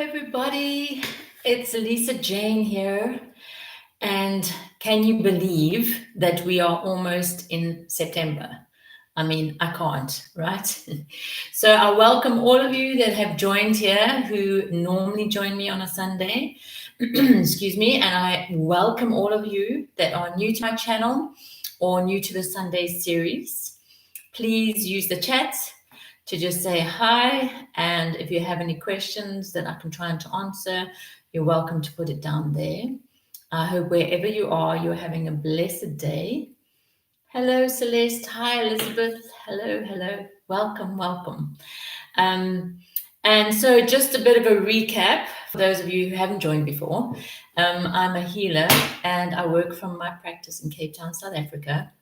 everybody. It's Lisa Jane here. And can you believe that we are almost in September? I mean, I can't, right? So I welcome all of you that have joined here who normally join me on a Sunday. Excuse me. And I welcome all of you that are new to my channel or new to the Sunday series. Please use the chat to just say hi, and if you have any questions that I can try to answer, you're welcome to put it down there. I hope wherever you are, you're having a blessed day. Hello, Celeste. Hi, Elizabeth. Hello. Welcome. And so just a bit of a recap for those of you who haven't joined before. I'm a healer and I work from my practice in Cape Town, South Africa.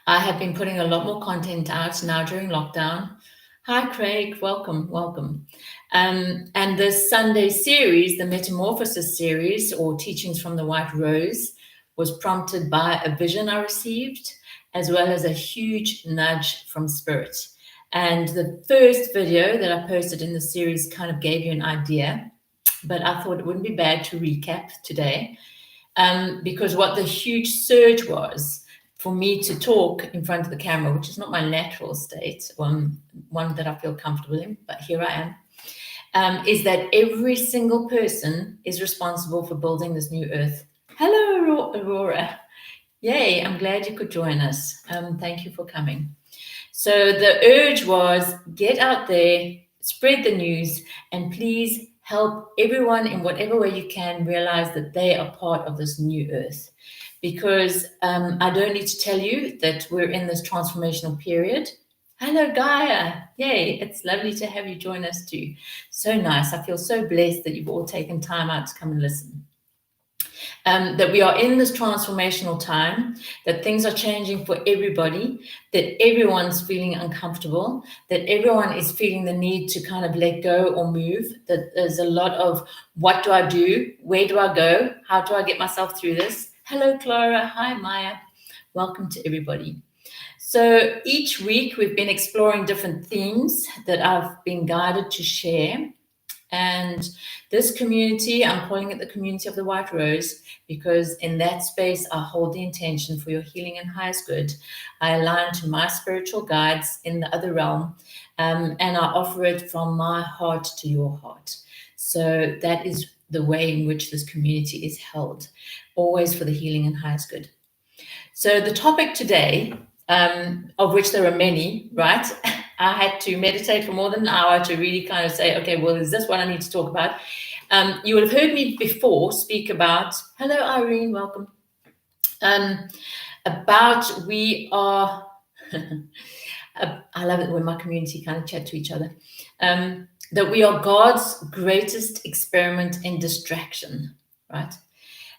I have been putting a lot more content out now during lockdown. Hi, Craig. Welcome. And this Sunday series, the Metamorphosis series, or Teachings from the White Rose, was prompted by a vision I received, as well as a huge nudge from Spirit. And the first video that I posted in the series kind of gave you an idea, but I thought it wouldn't be bad to recap today, because what the huge surge was for me to talk in front of the camera, which is not my natural state, one that I feel comfortable in, but here I am, is that every single person is responsible for building this new earth. Hello, Aurora. Yay, I'm glad you could join us. Thank you for coming. So the urge was get out there, spread the news, and please help everyone in whatever way you can realize that they are part of this new earth. Because I don't need to tell you that we're in this transformational period. Hello, Gaia. Yay, it's lovely to have you join us too. So nice. I feel so blessed that you've all taken time out to come and listen. That we are in this transformational time, that things are changing for everybody, that everyone's feeling uncomfortable, that everyone is feeling the need to kind of let go or move, that there's a lot of what do I do? Where do I go? How do I get myself through this? Hello, Clara. Hi, Maya. Welcome to everybody. So each week we've been exploring different themes that I've been guided to share. And this community, I'm calling it the community of the White Rose, because in that space, I hold the intention for your healing and highest good. I align to my spiritual guides in the other realm, and I offer it from my heart to your heart. So that is the way in which this community is held, always for the healing and highest good. So the topic today, of which there are many, right? I had to meditate for more than an hour to really kind of say, okay, well, is this what I need to talk about? You would have heard me before speak about, hello, Irene, welcome. About we are, I love it when my community kind of chat to each other, that we are God's greatest experiment in distraction, right?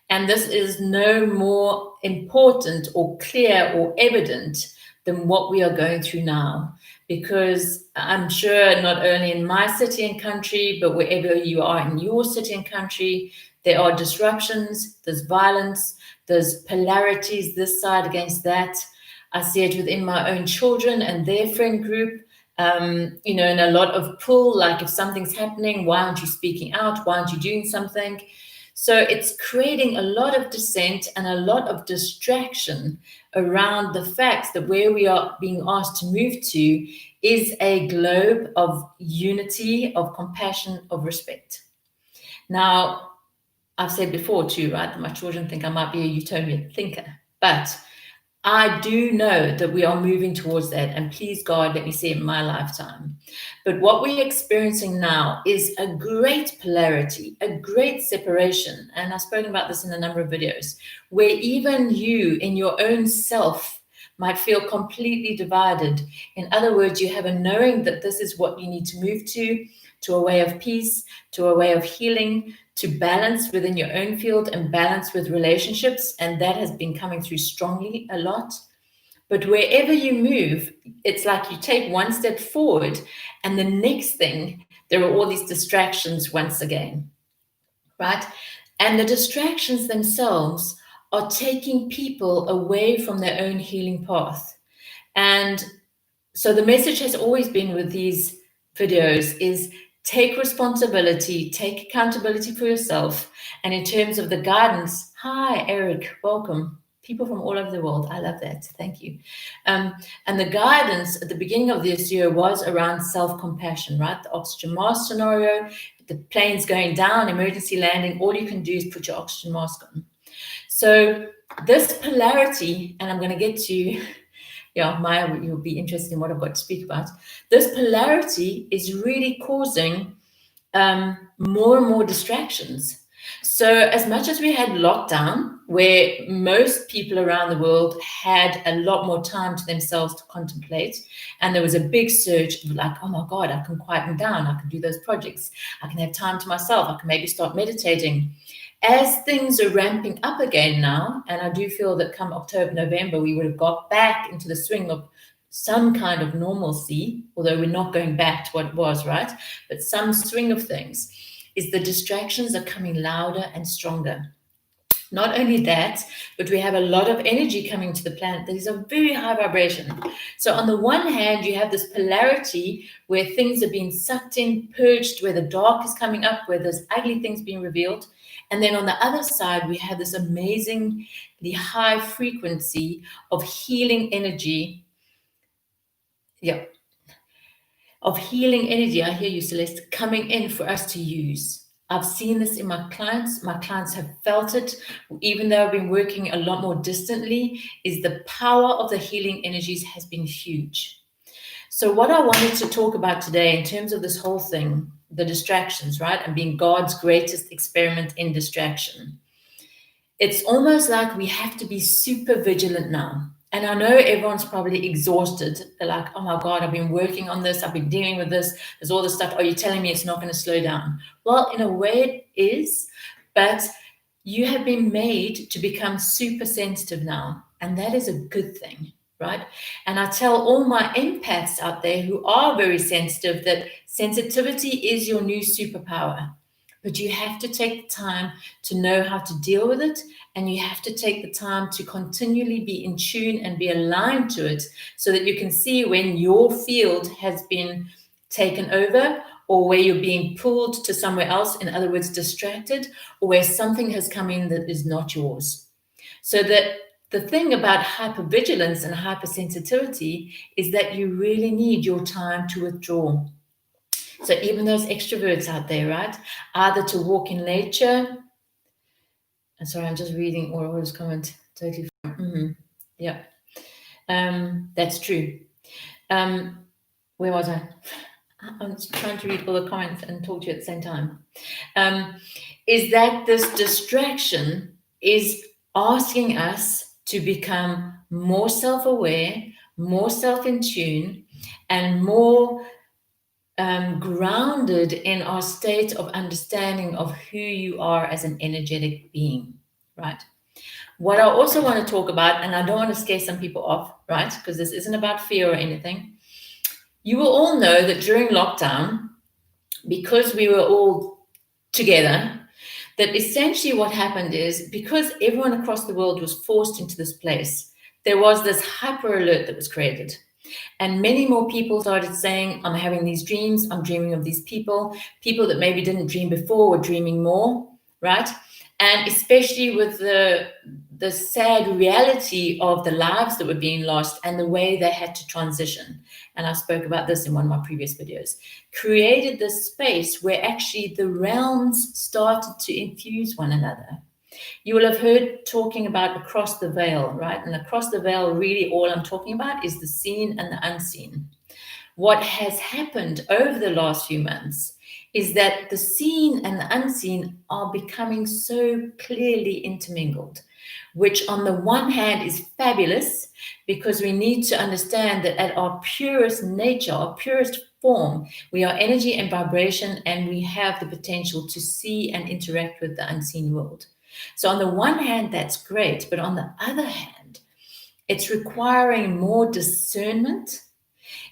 And this is no more important or clear or evident than what we are going through now. Because I'm sure not only in my city and country, but wherever you are in your city and country, there are disruptions, there's violence, there's polarities, this side against that. I see it within my own children and their friend group, and a lot of pull, like if something's happening, why aren't you speaking out? Why aren't you doing something? So it's creating a lot of dissent and a lot of distraction around the fact that where we are being asked to move to is a globe of unity, of compassion, of respect. Now, I've said before too, right, that my children think I might be a utopian thinker, but I do know that we are moving towards that, and please God, let me see it in my lifetime. But what we're experiencing now is a great polarity, a great separation, and I've spoken about this in a number of videos, where even you in your own self might feel completely divided. In other words, you have a knowing that this is what you need to move to a way of peace, to a way of healing, to balance within your own field and balance with relationships. And that has been coming through strongly a lot. But wherever you move, it's like you take one step forward and the next thing, there are all these distractions once again, right? And the distractions themselves are taking people away from their own healing path. And so the message has always been with these videos is take responsibility, take accountability for yourself. And in terms of the guidance, hi, Eric, welcome. People from all over the world. I love that. Thank you. And the guidance at the beginning of this year was around self-compassion, right? The oxygen mask scenario, the plane's going down, emergency landing, all you can do is put your oxygen mask on. So this polarity, and I'm going to get to, yeah, Maya, you'll be interested in what I've got to speak about. This polarity is really causing more and more distractions. So as much as we had lockdown, where most people around the world had a lot more time to themselves to contemplate, and there was a big surge of like, oh my God, I can quieten down, I can do those projects, I can have time to myself, I can maybe start meditating. As things are ramping up again now, and I do feel that come October, November, we would have got back into the swing of some kind of normalcy, although we're not going back to what it was, right? But some swing of things, is the distractions are coming louder and stronger. Not only that, but we have a lot of energy coming to the planet that is a very high vibration. So on the one hand, you have this polarity where things are being sucked in, purged, where the dark is coming up, where there's ugly things being revealed. And then on the other side, we have this amazingly high frequency of healing energy. Yeah. Of healing energy, I hear you, Celeste, coming in for us to use. I've seen this in my clients. My clients have felt it, even though I've been working a lot more distantly, is the power of the healing energies has been huge. So what I wanted to talk about today in terms of this whole thing, the distractions, right? And being God's greatest experiment in distraction. It's almost like we have to be super vigilant now. And I know everyone's probably exhausted. They're like, oh my God, I've been working on this. I've been dealing with this. There's all this stuff. Are you telling me it's not going to slow down? Well, in a way it is, but you have been made to become super sensitive now. And that is a good thing, right? And I tell all my empaths out there who are very sensitive that sensitivity is your new superpower. But you have to take the time to know how to deal with it, and you have to take the time to continually be in tune and be aligned to it so that you can see when your field has been taken over or where you're being pulled to somewhere else, in other words, distracted, or where something has come in that is not yours. So that the thing about hypervigilance and hypersensitivity is that you really need your time to withdraw. So even those extroverts out there, right? Either to walk in nature. And sorry, I'm just reading Aurora's comment. Totally. Yeah. That's true. Where was I? I'm trying to read all the comments and talk to you at the same time. Is that this distraction is asking us to become more self-aware, more self-in tune, and more grounded in our state of understanding of who you are as an energetic being, right? What I also want to talk about, and I don't want to scare some people off, right? Because this isn't about fear or anything. You will all know that during lockdown, because we were all together, that essentially what happened is because everyone across the world was forced into this place, there was this hyper alert that was created. And many more people started saying, I'm having these dreams, I'm dreaming of these people. People that maybe didn't dream before were dreaming more, right? And especially with the sad reality of the lives that were being lost and the way they had to transition. And I spoke about this in one of my previous videos. Created this space where actually the realms started to infuse one another. You will have heard talking about across the veil, right? And across the veil, really all I'm talking about is the seen and the unseen. What has happened over the last few months is that the seen and the unseen are becoming so clearly intermingled, which on the one hand is fabulous because we need to understand that at our purest nature, our purest form, we are energy and vibration, and we have the potential to see and interact with the unseen world. So on the one hand, that's great, but on the other hand, it's requiring more discernment.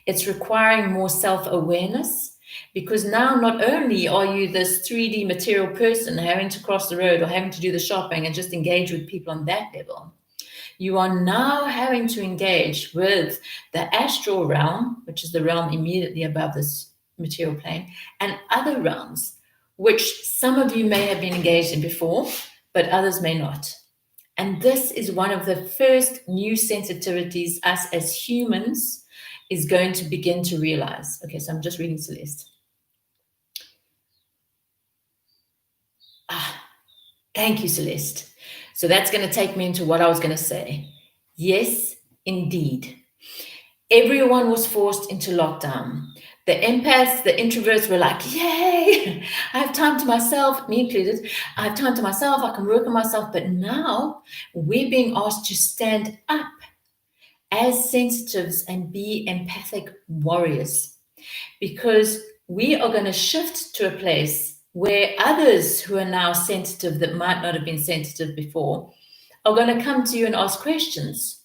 It's requiring more self-awareness, because now not only are you this 3D material person having to cross the road or having to do the shopping and just engage with people on that level, you are now having to engage with the astral realm, which is the realm immediately above this material plane, and other realms, which some of you may have been engaged in before, but others may not. And this is one of the first new sensitivities us as humans is going to begin to realize. Okay, so I'm just reading Celeste. Thank you, Celeste. So that's going to take me into what I was going to say. Yes, indeed. Everyone was forced into lockdown. The empaths, the introverts were like, yay, I have time to myself, me included. I have time to myself, I can work on myself. But now we're being asked to stand up as sensitives and be empathic warriors, because we are going to shift to a place where others who are now sensitive that might not have been sensitive before are going to come to you and ask questions,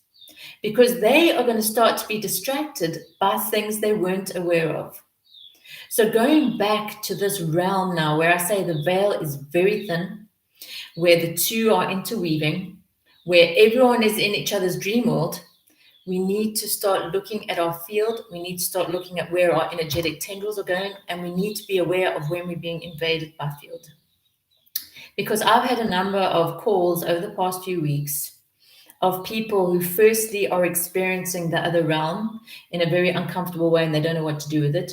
because they are going to start to be distracted by things they weren't aware of. So going back to this realm now, where I say the veil is very thin, where the two are interweaving, where everyone is in each other's dream world, we need to start looking at our field. We need to start looking at where our energetic tendrils are going, and we need to be aware of when we're being invaded by field. Because I've had a number of calls over the past few weeks of people who firstly are experiencing the other realm in a very uncomfortable way and they don't know what to do with it.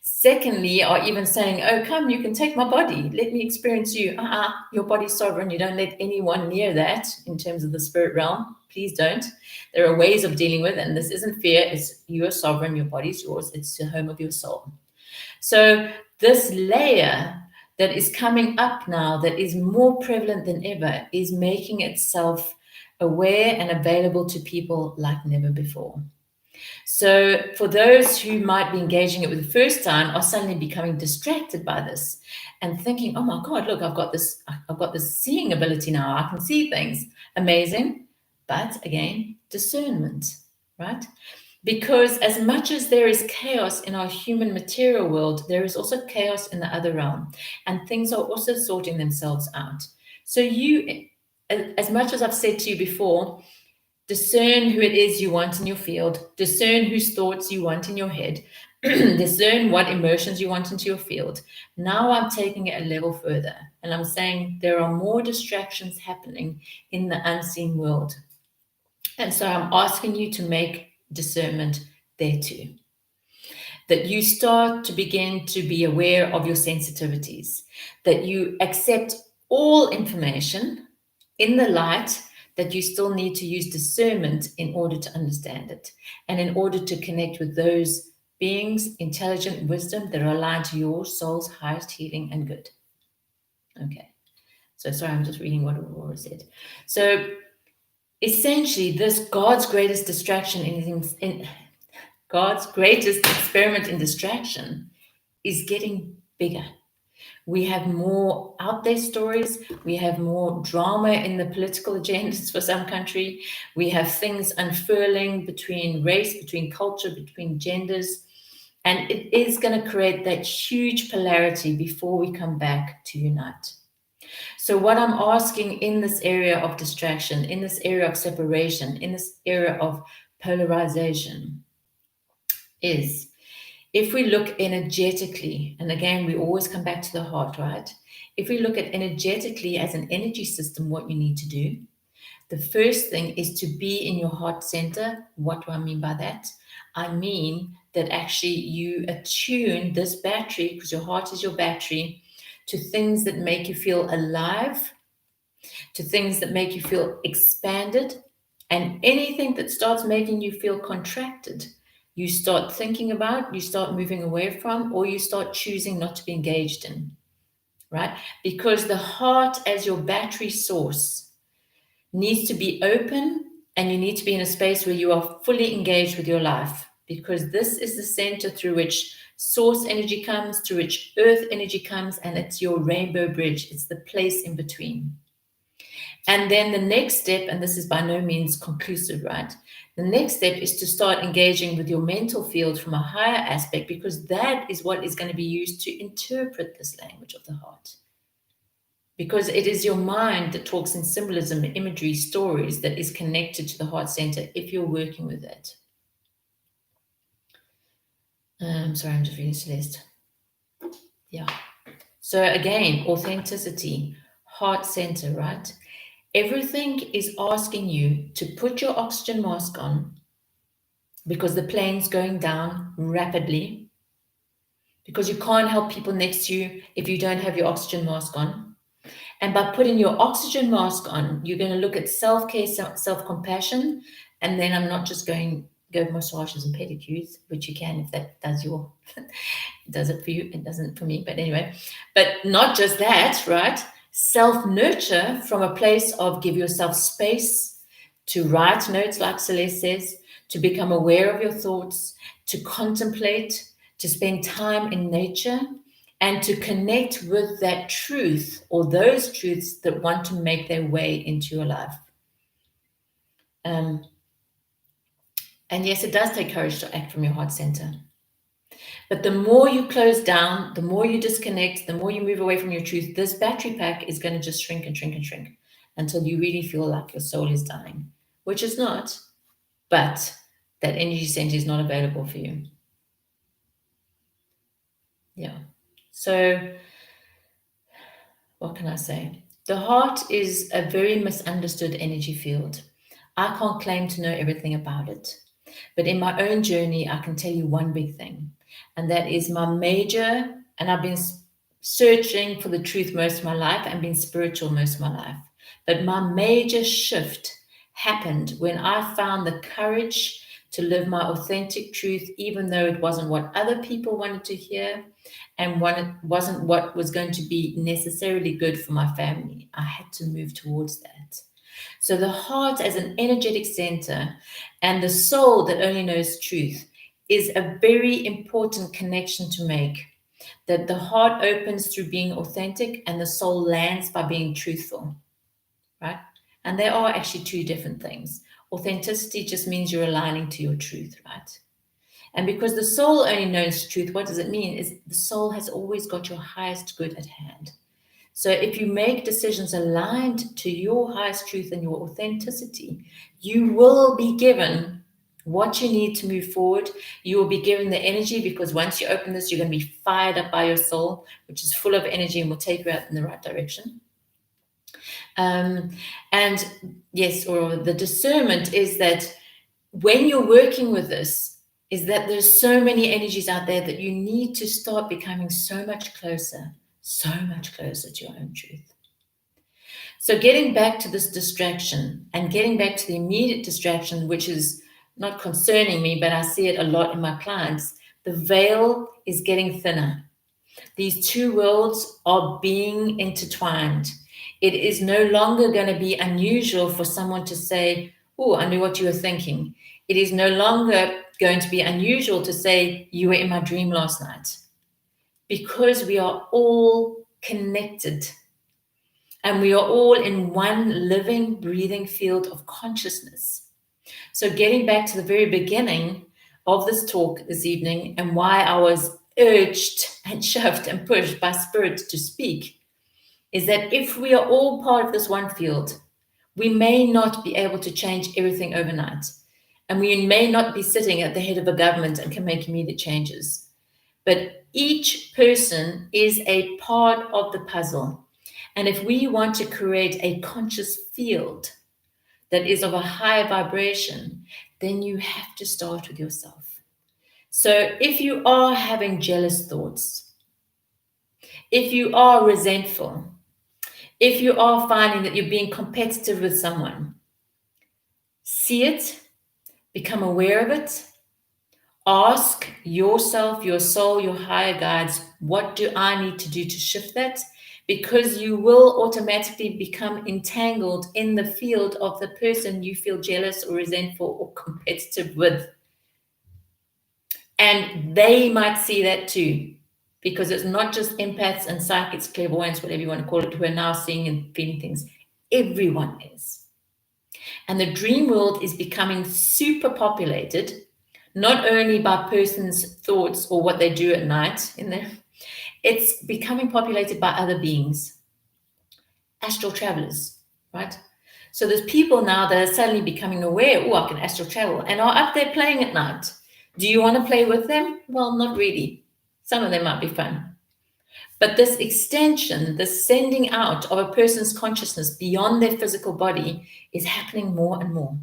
Secondly, are even saying, oh, come, you can take my body. Let me experience you. Your body's sovereign. You don't let anyone near that in terms of the spirit realm. Please don't. There are ways of dealing with it, and this isn't fear. It's you are sovereign. Your body's yours. It's the home of your soul. So this layer that is coming up now, that is more prevalent than ever, is making itself aware and available to people like never before. So for those who might be engaging it with the first time are suddenly becoming distracted by this and thinking, oh my God, look, I've got this seeing ability now. I can see things. Amazing. But again, discernment, right? Because as much as there is chaos in our human material world, there is also chaos in the other realm, and things are also sorting themselves out. So you, as much as I've said to you before, discern who it is you want in your field, discern whose thoughts you want in your head, discern what emotions you want into your field. Now I'm taking it a level further, and I'm saying there are more distractions happening in the unseen world. And so I'm asking you to make discernment there too. That you start to begin to be aware of your sensitivities, that you accept all information in the light, that you still need to use discernment in order to understand it and in order to connect with those beings, intelligent wisdom that are aligned to your soul's highest healing and good. Okay. So sorry, I'm just reading what Aurora said. So essentially, this God's greatest distraction in God's greatest experiment in distraction is getting bigger. We have more out there stories. We have more drama in the political agendas for some country. We have things unfurling between race, between culture, between genders. And it is going to create that huge polarity before we come back to unite. So what I'm asking in this area of distraction, in this area of separation, in this area of polarization is, if we look energetically, and again, we always come back to the heart, right? If we look at energetically as an energy system, what you need to do, the first thing is to be in your heart center. What do I mean by that? I mean that actually you attune this battery, because your heart is your battery, to things that make you feel alive, to things that make you feel expanded, and anything that starts making you feel contracted, you start thinking about, you start moving away from, or you start choosing not to be engaged in, right? Because the heart as your battery source needs to be open, and you need to be in a space where you are fully engaged with your life, because this is the center through which source energy comes, through which earth energy comes, and it's your rainbow bridge. It's the place in between. And then the next step, and this is by no means conclusive, right? The next step is to start engaging with your mental field from a higher aspect, because that is what is going to be used to interpret this language of the heart. Because it is your mind that talks in symbolism, imagery, stories that is connected to the heart center if you're working with it. Sorry, I'm just reading Celeste. Yeah. So again, authenticity, heart center, right? Everything is asking you to put your oxygen mask on because the plane's going down rapidly, because you can't help people next to you if you don't have your oxygen mask on. And by putting your oxygen mask on, you're going to look at self-care, self-compassion. And then I'm not just going go massages and pedicures, which you can if that does it for you. It doesn't for me, but anyway. But not just that, right? Self-nurture from a place of give yourself space to write notes, like Celeste says, to become aware of your thoughts, to contemplate, to spend time in nature, and to connect with that truth or those truths that want to make their way into your life. And yes, it does take courage to act from your heart center. But the more you close down, the more you disconnect, the more you move away from your truth, this battery pack is going to just shrink and shrink and shrink until you really feel like your soul is dying, which is not, but that energy center is not available for you. Yeah. So what can I say? The heart is a very misunderstood energy field. I can't claim to know everything about it. But in my own journey, I can tell you one big thing, and that is my major, and I've been searching for the truth most of my life and been spiritual most of my life. But my major shift happened when I found the courage to live my authentic truth, even though it wasn't what other people wanted to hear and wasn't what was going to be necessarily good for my family. I had to move towards that. So the heart as an energetic center and the soul that only knows truth is a very important connection to make. That the heart opens through being authentic and the soul lands by being truthful, right? And they are actually two different things. Authenticity just means you're aligning to your truth, right? And because the soul only knows truth, what does it mean? Is the soul has always got your highest good at hand. So if you make decisions aligned to your highest truth and your authenticity, you will be given what you need to move forward. You will be given the energy, because once you open this, you're going to be fired up by your soul, which is full of energy and will take you out in the right direction. And yes, or the discernment is that when you're working with this, is that there's so many energies out there that you need to start becoming so much closer to your own truth. So getting back to this distraction and getting back to the immediate distraction, which is not concerning me, but I see it a lot in my clients, the veil is getting thinner. These two worlds are being intertwined. It is no longer going to be unusual for someone to say, oh, I knew what you were thinking. It is no longer going to be unusual to say, you were in my dream last night. Because we are all connected. And we are all in one living, breathing field of consciousness. So getting back to the very beginning of this talk this evening and why I was urged and shoved and pushed by spirit to speak, is that if we are all part of this one field, we may not be able to change everything overnight. And we may not be sitting at the head of a government and can make immediate changes. But each person is a part of the puzzle. And if we want to create a conscious field that is of a higher vibration, then you have to start with yourself. So if you are having jealous thoughts, if you are resentful, if you are finding that you're being competitive with someone, see it, become aware of it, ask yourself, your soul, your higher guides, what do I need to do to shift that? Because you will automatically become entangled in the field of the person you feel jealous or resentful or competitive with. And they might see that too, because it's not just empaths and psychics, clairvoyants, whatever you want to call it, who are now seeing and feeling things. Everyone is. And the dream world is becoming super populated, not only by persons' thoughts or what they do at night in there, it's becoming populated by other beings, astral travelers, right? So there's people now that are suddenly becoming aware, oh, I can astral travel, and are up there playing at night. Do you want to play with them? Well, not really. Some of them might be fun. But this extension, this sending out of a person's consciousness beyond their physical body is happening more and more.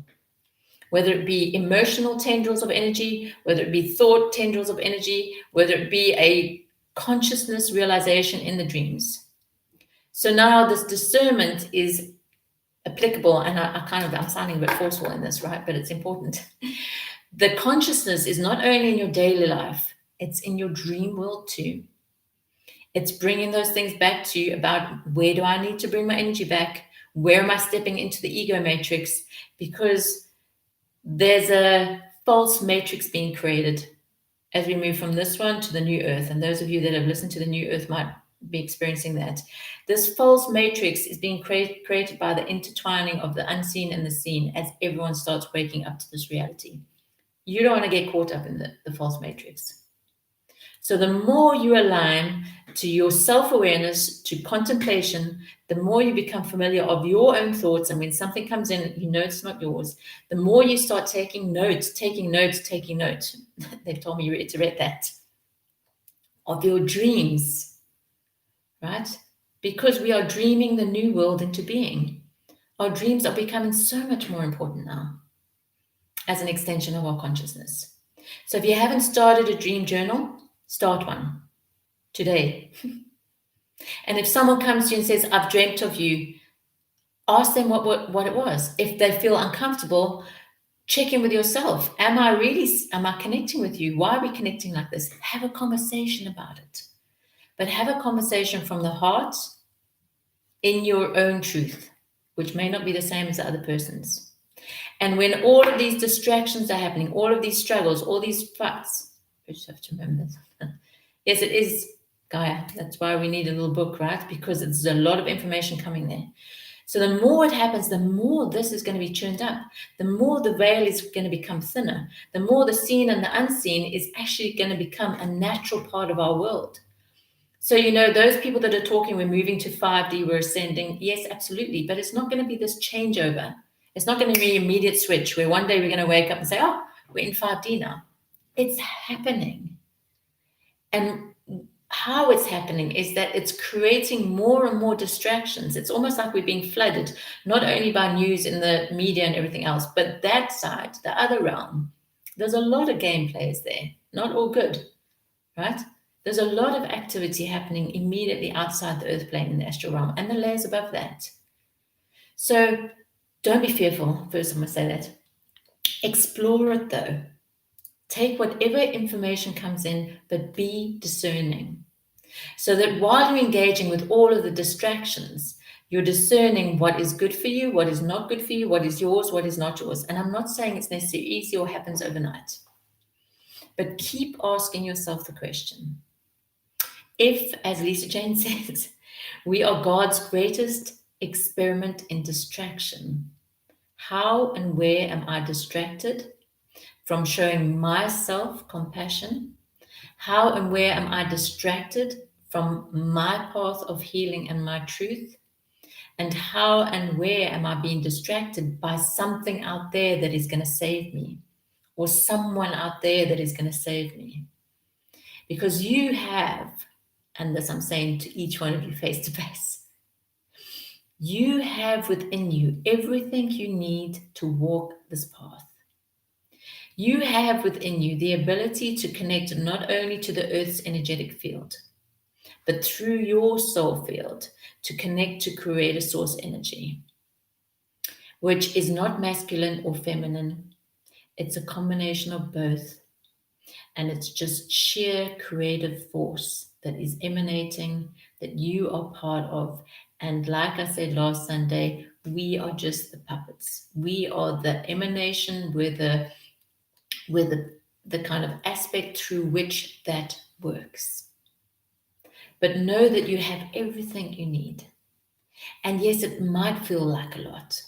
Whether it be emotional tendrils of energy, whether it be thought tendrils of energy, whether it be a consciousness realization in the dreams. So now this discernment is applicable, and I'm sounding a bit forceful in this, right? But it's important. The consciousness is not only in your daily life, it's in your dream world too. It's bringing those things back to you about where do I need to bring my energy back? Where am I stepping into the ego matrix? Because there's a false matrix being created as we move from this one to the new earth. And those of you that have listened to the new earth might be experiencing that. This false matrix is being created by the intertwining of the unseen and the seen as everyone starts waking up to this reality. You don't want to get caught up in the false matrix. So the more you align to your self-awareness, to contemplation, the more you become familiar of your own thoughts. And when something comes in, you know it's not yours. The more you start taking notes. They've told me to reiterate that. Of your dreams, right? Because we are dreaming the new world into being. Our dreams are becoming so much more important now as an extension of our consciousness. So if you haven't started a dream journal, start one today. And if someone comes to you and says, I've dreamt of you, ask them what it was. If they feel uncomfortable, check in with yourself. Am I connecting with you? Why are we connecting like this? Have a conversation about it. But have a conversation from the heart in your own truth, which may not be the same as the other person's. And when all of these distractions are happening, all of these struggles, all these fights, we just have to remember this. Yes, it is, Gaia. That's why we need a little book, right? Because there's a lot of information coming there. So the more it happens, the more this is going to be churned up. The more the veil is going to become thinner. The more the seen and the unseen is actually going to become a natural part of our world. So, those people that are talking, we're moving to 5D, we're ascending. Yes, absolutely. But it's not going to be this changeover. It's not going to be an immediate switch where one day we're going to wake up and say, oh, we're in 5D now. It's happening. And how it's happening is that it's creating more and more distractions. It's almost like we're being flooded, not only by news in the media and everything else, but that side, the other realm. There's a lot of game players there, not all good, right? There's a lot of activity happening immediately outside the earth plane in the astral realm and the layers above that. So don't be fearful. First, I'm going to say that. Explore it though. Take whatever information comes in, but be discerning. So that while you're engaging with all of the distractions, you're discerning what is good for you, what is not good for you, what is yours, what is not yours. And I'm not saying it's necessarily easy or happens overnight. But keep asking yourself the question. If, as Lisa Jane says, we are God's greatest experiment in distraction, how and where am I distracted from showing myself compassion? How and where am I distracted from my path of healing and my truth? And how and where am I being distracted by something out there that is going to save me, or someone out there that is going to save me? Because you have, and this I'm saying to each one of you face to face, you have within you everything you need to walk this path. You have within you the ability to connect not only to the earth's energetic field, but through your soul field to connect to creator source energy, which is not masculine or feminine. It's a combination of both. And it's just sheer creative force that is emanating, that you are part of. And like I said last Sunday, we are just the puppets. We are the emanation with the kind of aspect through which that works. But know that you have everything you need. And yes, it might feel like a lot.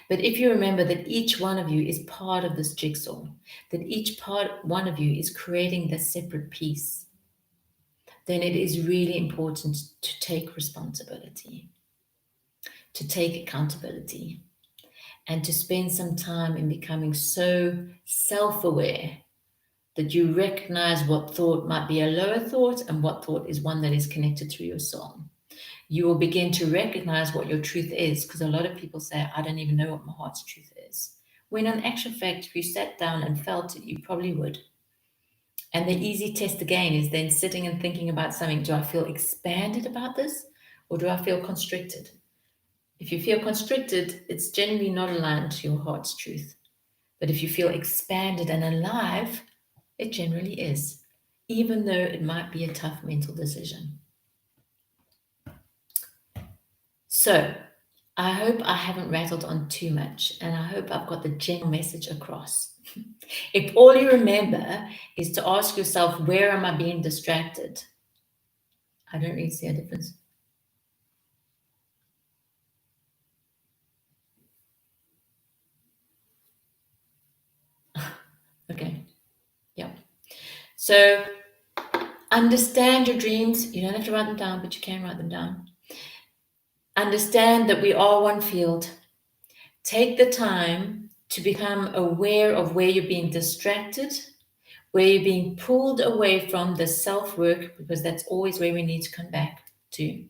But if you remember that each one of you is part of this jigsaw, that one of you is creating this separate piece, then it is really important to take responsibility, to take accountability, and to spend some time in becoming so self-aware that you recognize what thought might be a lower thought and what thought is one that is connected to your soul. You will begin to recognize what your truth is, because a lot of people say, I don't even know what my heart's truth is. When in actual fact, if you sat down and felt it, you probably would. And the easy test again is then sitting and thinking about something. Do I feel expanded about this, or do I feel constricted? If you feel constricted, it's generally not aligned to your heart's truth. But if you feel expanded and alive, it generally is, even though it might be a tough mental decision. So I hope I haven't rattled on too much, and I hope I've got the general message across. If all you remember is to ask yourself, where am I being distracted? I don't really see a difference. Okay. Yeah. So understand your dreams. You don't have to write them down, but you can write them down. Understand that we are one field. Take the time to become aware of where you're being distracted, where you're being pulled away from the self-work, because that's always where we need to come back to.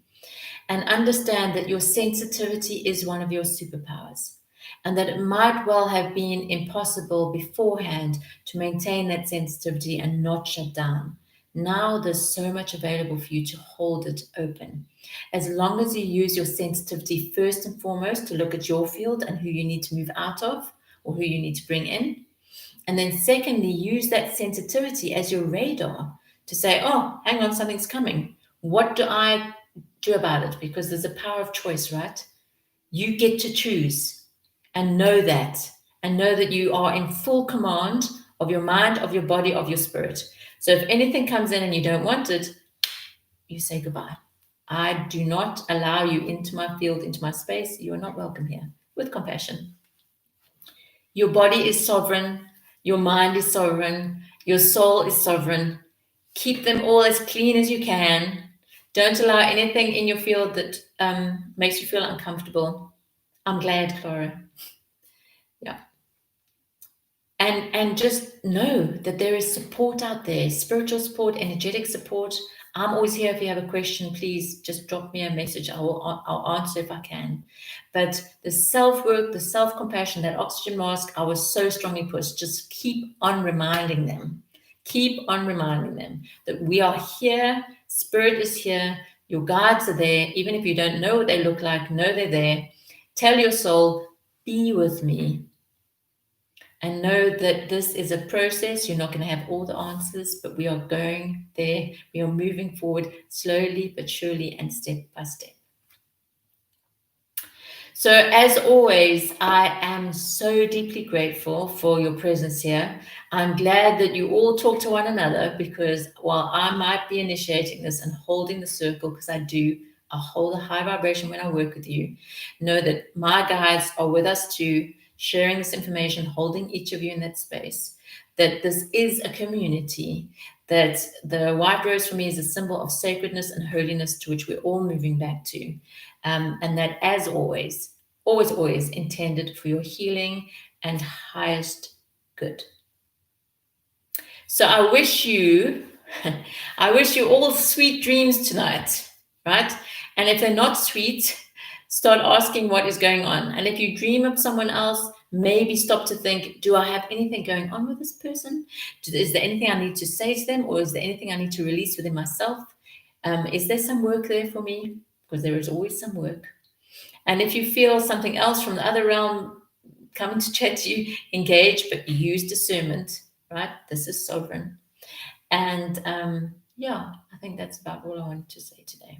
And understand that your sensitivity is one of your superpowers, and that it might well have been impossible beforehand to maintain that sensitivity and not shut down. Now there's so much available for you to hold it open. As long as you use your sensitivity first and foremost to look at your field and who you need to move out of or who you need to bring in. And then secondly, use that sensitivity as your radar to say, oh, hang on, something's coming. What do I do about it? Because there's a power of choice, right? You get to choose, and know that you are in full command of your mind, of your body, of your spirit. So if anything comes in and you don't want it, you say goodbye. I do not allow you into my field, into my space. You are not welcome here, with compassion. Your body is sovereign. Your mind is sovereign. Your soul is sovereign. Keep them all as clean as you can. Don't allow anything in your field that makes you feel uncomfortable. I'm glad, Clara. Yeah. And just know that there is support out there, spiritual support, energetic support. I'm always here. If you have a question, please just drop me a message. I'll answer if I can. But the self-work, the self-compassion, that oxygen mask, I was so strongly pushed. Just keep on reminding them. Keep on reminding them that we are here. Spirit is here. Your guides are there. Even if you don't know what they look like, know they're there. Tell your soul, be with me. And know that this is a process. You're not going to have all the answers, but we are going there. We are moving forward slowly but surely and step by step. So as always, I am so deeply grateful for your presence here. I'm glad that you all talk to one another, because while I might be initiating this and holding the circle, because I hold a high vibration when I work with you, know that my guides are with us too, sharing this information, holding each of you in that space, that this is a community, that the white rose for me is a symbol of sacredness and holiness to which we're all moving back to. And that, as always, always intended for your healing and highest good. So I wish you all sweet dreams tonight, right? And if they're not sweet, start asking what is going on. And if you dream of someone else, maybe stop to think, do I have anything going on with this person? Is there anything I need to say to them? Or is there anything I need to release within myself? Is there some work there for me? Because there is always some work. And if you feel something else from the other realm coming to chat to you, engage, but use discernment, right? This is sovereign. And I think that's about all I wanted to say today.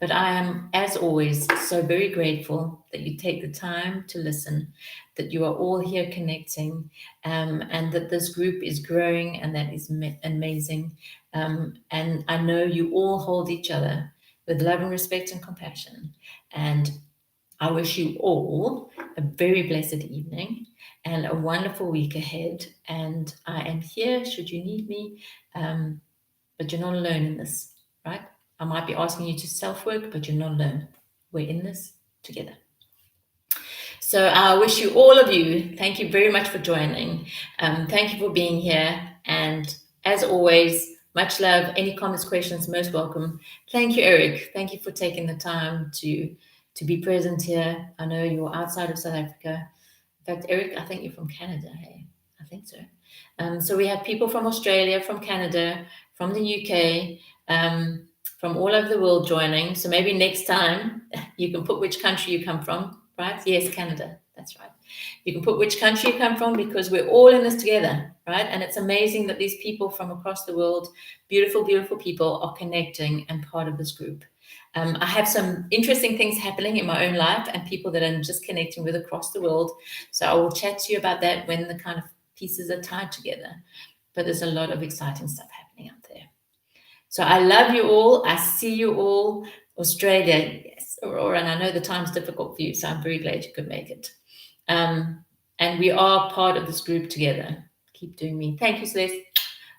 But I am, as always, so very grateful that you take the time to listen, that you are all here connecting, and that this group is growing, and that is amazing. And I know you all hold each other with love and respect and compassion. And I wish you all a very blessed evening and a wonderful week ahead. And I am here should you need me, but you're not alone in this, right? I might be asking you to self-work, but you're not alone. We're in this together. So I wish you, all of you, thank you very much for joining. Thank you for being here. And as always, much love. Any comments, questions, most welcome. Thank you, Eric. Thank you for taking the time to be present here. I know you're outside of South Africa. In fact, Eric, I think you're from Canada. Hey, I think so. So we have people from Australia, from Canada, from the UK, from all over the world joining. So maybe next time you can put which country you come from, right? Yes, Canada. That's right. You can put which country you come from because we're all in this together, right? And it's amazing that these people from across the world, beautiful, beautiful people, are connecting and part of this group. I have some interesting things happening in my own life and people that I'm just connecting with across the world. So I will chat to you about that when the kind of pieces are tied together. But there's a lot of exciting stuff happening out there. So I love you all. I see you all. Australia, yes, Aurora, and I know the time's difficult for you, so I'm very glad you could make it. And we are part of this group together. Keep doing me. Thank you, Celeste.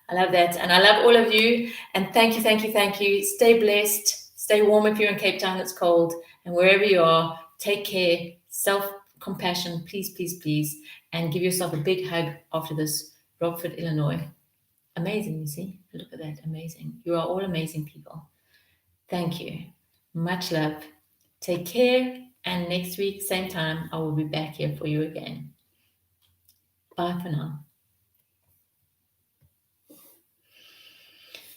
I love that. And I love all of you. And thank you, thank you, thank you. Stay blessed. Stay warm if you're in Cape Town, it's cold. And wherever you are, take care. Self-compassion, please, please, please. And give yourself a big hug after this. Rockford, Illinois. Amazing, you see? Look at that. Amazing. You are all amazing people. Thank you. Much love. Take care. And next week, same time, I will be back here for you again. Bye for now.